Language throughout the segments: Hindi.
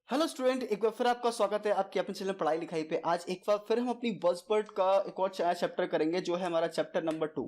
हेलो स्टूडेंट, एक बार फिर आपका स्वागत है आपके अपने चैनल पढ़ाई लिखाई पे। आज एक बार फिर हम अपनी बज़वर्ड का एक और चैप्टर करेंगे जो है हमारा chapter number 2,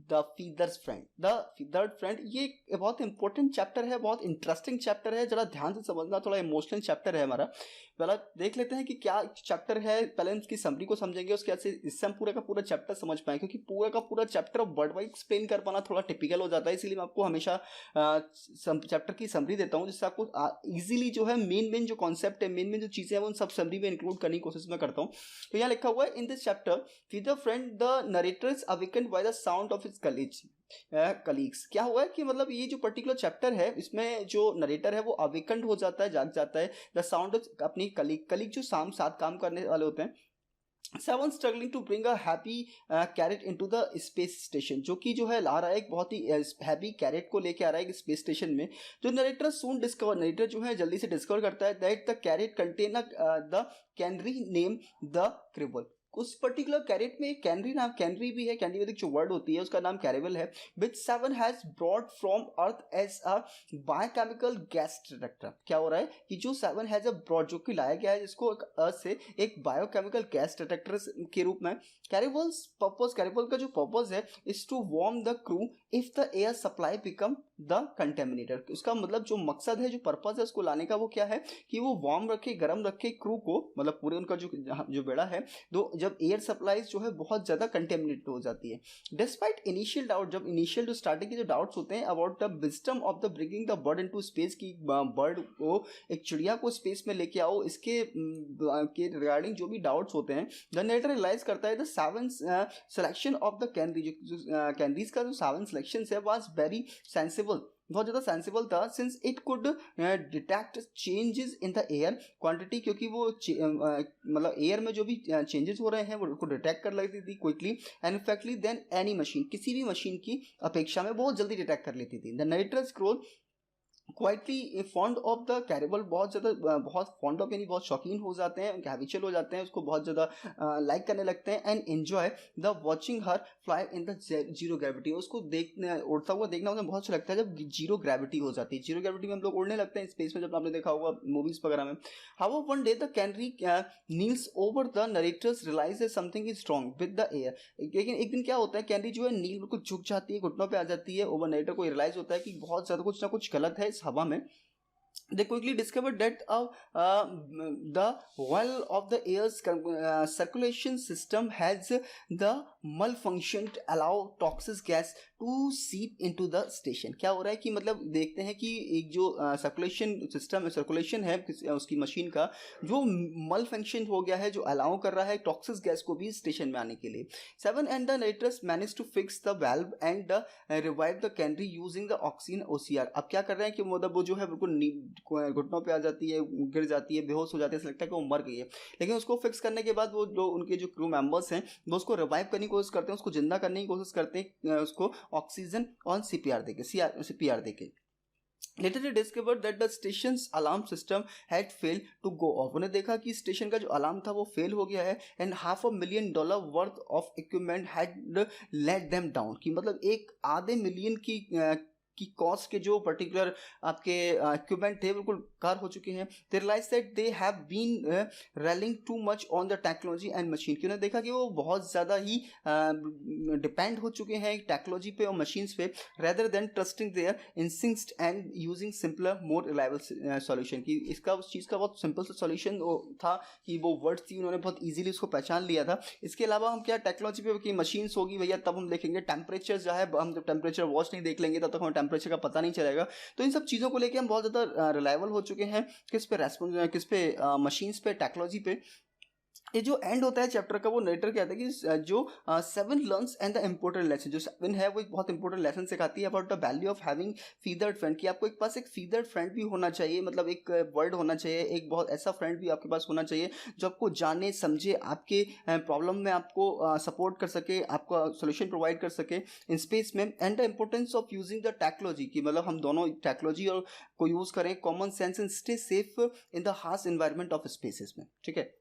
the feathers friend. The feathered friend ये एक बहुत इंपॉर्टेंट चैप्टर है, बहुत इंटरेस्टिंग चैप्टर है। जरा ध्यान से समझना, थोड़ा इमोशनल चैप्टर है हमारा। पहला देख लेते हैं कि क्या चैप्टर है, पहले हम इसकी समरी को समझेंगे, उसके बाद से इससे हम पूरा का पूरा चैप्टर समझ पाएंगे, क्योंकि पूरा का पूरा चैप्टर वर्ड वाइज एक्सप्लेन कर पाना थोड़ा टिपिकल हो जाता है। इसीलिए मैं आपको हमेशा चैप्टर की समरी देता हूँ, जिससे आपको इजीली जो है मेन जो कॉन्सेप्ट है, मेन जो चीजें हैं, वो उन सब समरी में इंक्लूड करने की कोशिश मैं करता हूँ। तो यहाँ लिखा हुआ है, in this chapter feather friend the narrator is awakened by the sound of his colleagues. क्या हुआ है कि मतलब ये जो पर्टिकुलर चैप्टर है, इसमें जो नरेटर है वो अवेकन्ड हो जाता है, जाग जाता है द साउंड ऑफ अपनी कलीग जो साथ काम करने वाले होते हैं। Seven struggling to bring a happy carrot into the space station, जो कि जो है ला रहा है एक बहुत ही हैप्पी कैरेट को लेके आ रहा है एक स्पेस स्टेशन में। जो नरेटर सून डिस्कवर, नरेटर जो है जल्दी से डिस्कवर करता है that the crate contain the canary name the Caravel. उस पर्टिकुलर कैरेट में एक कैनरी भी है, कैनरी जो वर्ड होती है उसका नाम कैरेबल है, which Seven has brought from Earth as a biochemical gas detector. क्या हो रहा है कि जो सेवन हैज अ ब्रॉट, जो कि लाया गया है जिसको अर्थ से एक बायोकेमिकल गैस डिटेक्टर के रूप में। कैरेबल का जो पर्पज है is to warm the crew if the air supply become the contaminator. उसका मतलब जो मकसद है, जो पर्पज है उसको लाने का, वो क्या है कि वो वार्म रखे, गर्म रखे क्रू को, मतलब पूरे उनका जो बेड़ा है, तो जब एयर सप्लाईज जो है बहुत ज्यादा कंटेमिनेटेड हो जाती है। डिस्पाइट इनिशियल डाउट, जब इनिशियल जो स्टार्टिंग के जो डाउट्स होते हैं about the wisdom of the bringing the bird into space, की बर्ड को, एक चिड़िया को स्पेस में लेके आओ, इसके के रिगार्डिंग जो भी डाउट्स होते हैं, द नरेटर रियलाइज करता है the seven selection of the canary, जो कैनरीज का जो सेवन सिलेक्शन है वाज वेरी सेंसिबल, बहुत ज़्यादा सेंसिबल था, since it could detect changes in the air quantity, क्योंकि वो मतलब एयर में जो भी चेंजेस हो रहे हैं वो उसको डिटेक्ट कर लेती थी quickly and effectively then any machine, किसी भी मशीन की अपेक्षा में बहुत जल्दी डिटेक्ट कर लेती थी। The narrator scroll quietly fond of the Caravel, बहुत ज़्यादा बहुत फॉन्ड ऑफ यानी बहुत शौकीन हो जाते हैं, उनके हैबिचुअल हो जाते हैं, उसको बहुत ज़्यादा लाइक करने लगते हैं and enjoy the watching her fly in the zero gravity. उसको देखने, उड़ता हुआ देखना उन्हें बहुत अच्छा लगता है जब जीरो ग्रेविटी हो जाती है। जीरो ग्रेविटी में हम लोग उड़ने लगते हैं स्पेस में, जब आपने देखा होगा मूवीज वगैरह में। How one day the canary kneels over the narrators realise something is strong with the air. लेकिन एक दिन क्या होता है, कैनरी जो है नील बिल्कुल झुक जाती है, घुटनों पर आ जाती है। ओवर नरेटर को रियलाइज होता है कि बहुत ज़्यादा कुछ ना कुछ गलत है इस हवा में। They quickly discovered that the well of the air's circulation system has the malfunctioned, allow toxic gas to seep into the station। क्या हो रहा है कि मतलब देखते हैं कि एक जो सर्कुलेशन सिस्टम, सर्कुलेशन है उसकी मशीन का, जो मल फंक्शन हो गया है, जो अलाउ कर रहा है टॉक्सिक गैस को भी स्टेशन में आने के लिए। Seven and the narrators manage to fix the valve and revive the canary using the oxygen OCR. अब क्या कर रहे हैं कि मतलब वो जो है बिल्कुल घुटनों पे आ जाती है, गिर जाती है, बेहोश हो जाती है, ऐसा लगता है कि वो मर गई है। लेकिन उसको फिक्स करने के बाद वो जो उनके जो क्रू मेंबर्स हैं वो उसको रिवाइव करने की कोशिश करते हैं, उसको जिंदा करने की कोशिश करते हैं, उसको ऑक्सीजन और सीपीआर देके। Later they discovered that the station's alarm system had failed to go off। उन्हें देखा कि स्टेशन का जो अलार्म था वो फेल हो गया है and $500,000 worth of equipment had let them down, कि मतलब एक आधे मिलियन की कॉस्ट के जो पर्टिकुलर आपके इक्विपमेंट थे बिल्कुल कार हो चुके हैं। They realise that they have been relying too much on the technology and machine, कि उन्होंने देखा कि वो बहुत ज़्यादा ही डिपेंड हो चुके हैं टेक्नोलॉजी पे और मशीन्स पे, rather than trusting their instincts and using simpler more reliable solution. कि इसका उस चीज़ का बहुत सिंपल सा सॉल्यूशन था कि वो वर्ड्स थी, उन्होंने बहुत ईजिली उसको पहचान लिया था। इसके अलावा हम क्या टेक्नोलॉजी पे कि मशीन्स होगी भैया, तब हम देखेंगे टेम्परेचर जो है, हम जब टेम्परेचर वॉच नहीं देख लेंगे तब तक हमें टेम्परेचर का पता नहीं चलेगा। तो इन सब चीज़ों को लेके हम बहुत ज़्यादा रिलायबल हो चुके हैं, किस पे मशीन्स पे, टेक्नोलॉजी पे। ये जो एंड होता है चैप्टर का, वो नरेटर कहता है कि जो Seven learns and the important lesson, जो सेवन है वो एक बहुत इंपॉर्टेंट लेसन सिखाती है about the value of having feathered friend, कि आपको एक पास एक फीदर्ड फ्रेंड भी होना चाहिए, मतलब एक वर्ड होना चाहिए, एक बहुत ऐसा फ्रेंड भी आपके पास होना चाहिए जो आपको जाने समझे, आपके प्रॉब्लम में आपको सपोर्ट कर सके, आपको सोल्यूशन प्रोवाइड कर सके इन स्पेस में। And the importance of using the technology, की मतलब हम दोनों टेक्नोलॉजी और को यूज़ करें, common sense and stay safe in the harsh environment of spaces में। ठीक है,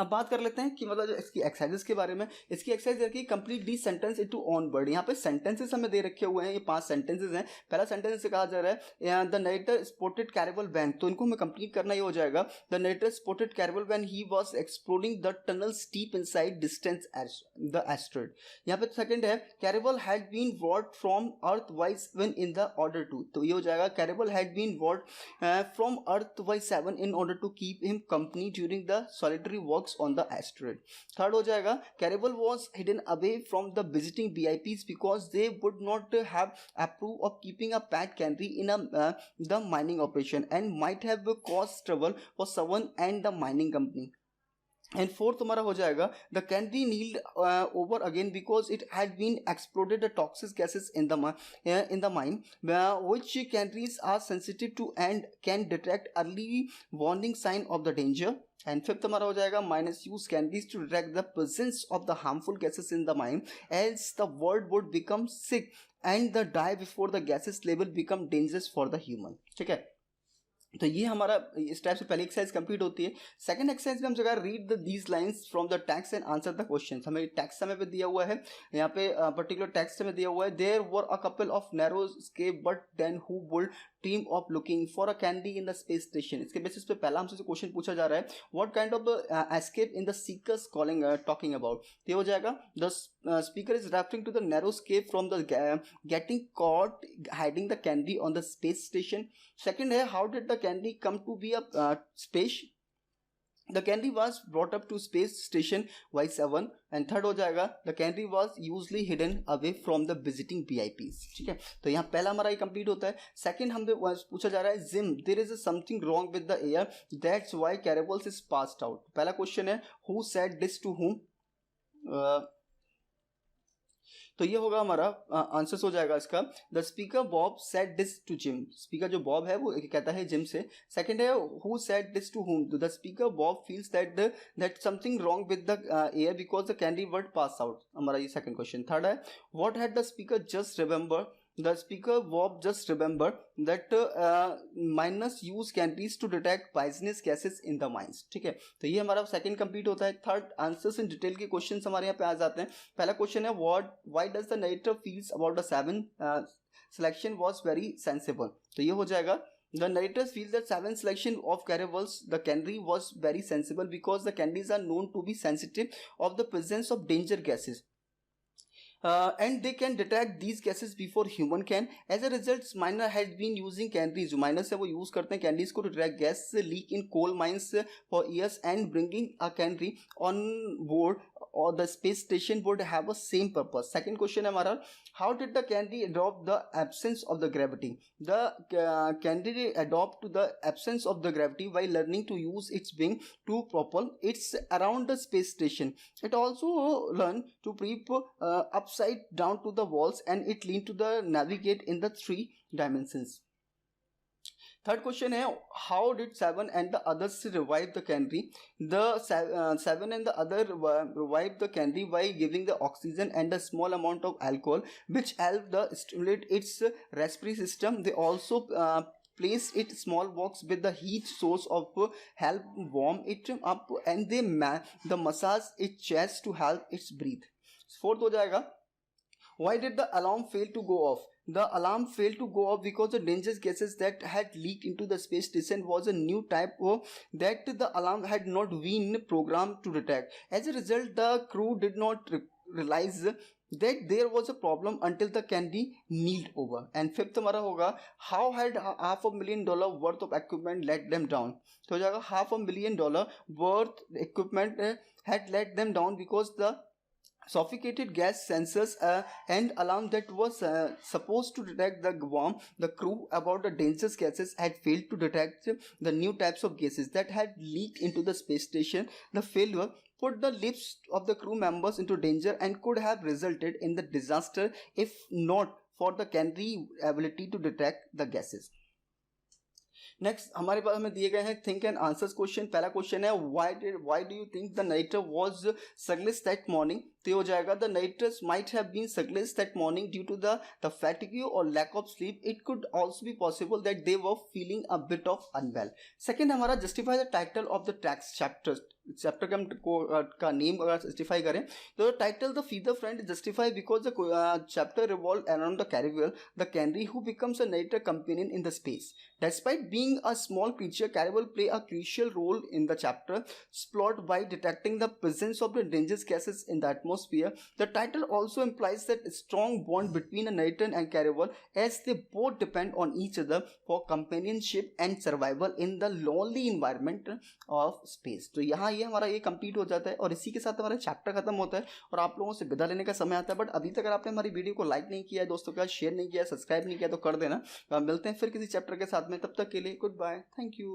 अब बात कर लेते हैं कि मतलब जो इसकी एक्सरसाइजेस के बारे में। इसकी एक्सरसाइज है कि complete the sentence into on word. यहाँ पे सेंटेंसेस हमें दे रखे हुए हैं, ये 5 सेंटेंसेस हैं। पहला सेंटेंस से कहा जा रहा है the narrator spotted Caravel when, तो इनको हमें कंप्लीट करना ये हो जाएगा the narrator spotted Caravel when he was exploring the tunnel steep inside distance the asteroid. यहाँ पे सेकंड है Caravel had been ward from Earth wise one in the order to, तो ये हो जाएगा Caravel had been ward from Earth wise 7 in order to keep him company during the solitary walks on the asteroid. Third हो जाएगा कैरेबल was hidden away from the visiting VIPs because they would not have approved of keeping a pet canary in the mining operation and might have caused trouble for someone and the mining company. And fourth हमारा हो जाएगा the candy kneeled over again because it had been exploded the toxic gases in the mine which canaries are sensitive to and can detect early warning sign of the danger. And fifth हमारा हो जाएगा miners use candies to detect the presence of the harmful gases in the mine else the world would become sick and the die before the gases level become dangerous for the human. ठीक है, तो ये हमारा इस टाइप से पहली एक्सरसाइज कंप्लीट होती है. सेकंड एक्सरसाइज में हम जगह read these lines from the text and answer the question. हमें टेक्स्ट हमें पे दिया हुआ है, यहाँ पे पर्टिकुलर टेक्स्ट हमें दिया हुआ है there were a couple of narrow escape but then who would team of looking for a candy in the space station. इसके बेसिस पे पहला हमसे क्वेश्चन पूछा जा रहा है what kind of escape in the seekers calling talking about. ये हो जाएगा the speaker is referring to the narrow escape from the getting caught hiding the candy on the space station. Second है how did the candy come to be a space. The candy was brought up to space station Y7. And third हो जाएगा the candy was usually hidden away from the visiting VIPs. ठीक है, तो यहाँ पहला हमारा ये कंप्लीट होता है. सेकंड हमें पूछा जा रहा है Jim there is something wrong with the air that's why Caravels is passed out. पहला क्वेश्चन है who said this to whom. तो ये होगा हमारा आंसर हो जाएगा इसका the speaker Bob said this to Jim. Speaker जो बॉब है वो कहता है जिम से. सेकंड है who said this to whom. The speaker Bob feels that something wrong with the air because the candy word pass out. हमारा ये सेकंड क्वेश्चन. थर्ड है what had the speaker just remember. The speaker Bob just remembered that miners use candies to detect poisonous gases in the mines. ठीक है, तो ये हमारा सेकंड कंप्लीट होता है. थर्ड आंसर्स इन डिटेल के क्वेश्चंस हमारे यहाँ पे आ जाते हैं. पहला क्वेश्चन है why does the narrator feels about the 7 selection was very sensible. तो ये हो जाएगा The narrators feel that 7 selection of caravels, the candy was very sensible because the candies are known to be sensitive of the presence of danger gases. And they can detect these gases before human can. As a result, miner has been using candies. जो miners है वो use करते हैं candies को to detect gas leak in coal mines for years, and bringing a candy on board or the space station would have a same purpose. Second question है हमारा how did the candy adopt the absence of the gravity. The candy adopt to the absence of the gravity while learning to use its wing to propel it's around the space station. It also learned to creep upside down to the walls, and it learned to the navigate in the 3 dimensions. Third question है how did 7 and the others revive the candy. The 7 and the other revived the candy by giving the oxygen and a small amount of alcohol which helped the stimulate its respiratory system. They also place it small box with the heat source of help warm it up, and they the massage its chest to help it breathe. Fourth हो जाएगा why did the alarm fail to go off. The alarm failed to go off because the dangerous gases that had leaked into the space station was a new type that the alarm had not been programmed to detect. As a result, the crew did not realize that there was a problem until the candy kneeled over. And fifth हमारा होगा how had $500,000 worth of equipment let them down. तो हो जाएगा $500,000 worth equipment had let them down because the sophisticated gas sensors and alarm that was supposed to detect the crew about the dangerous gases had failed to detect the new types of gases that had leaked into the space station. The failure put the lives of the crew members into danger and could have resulted in the disaster if not for the candy ability to detect the gases. Next हमारे पास हमें दिए गए हैं थिंक एंड आंसर्स क्वेश्चन. पहला क्वेश्चन है why do you think the narrator was sluggish that morning. तो हो जाएगा the narrators might have been sluggish that morning due to the fatigue और lack of sleep. It could also be possible that they were feeling a bit of unwell. Second हमारा justify the title of the text chapter. Chapter का नेम अगर जस्टिफाई करें तो title the feather friend justify because the chapter revolve around the Caravel the canary who becomes a narrator companion in the space. Despite being a small creature, Caravel play a crucial role in the chapter's plot by detecting the presence of the dangerous gases in the atmosphere. The title also implies that a strong bond between a Nathan and Caravel as they both depend on each other for companionship and survival in the lonely environment of space. तो यहाँ ये हमारा ये कंप्लीट हो जाता है और इसी के साथ हमारा चैप्टर खत्म होता है और आप लोगों से विदा लेने का समय आता है. बट अभी तक अगर आपने हमारी वीडियो को लाइक नहीं किया है, दोस्तों के साथ शेयर नहीं किया, सब्सक्राइब नहीं किया तो कर देना. मिलते हैं फिर किसी चैप्टर के साथ में, तब तक के लिए गुड बाय, थैंक यू.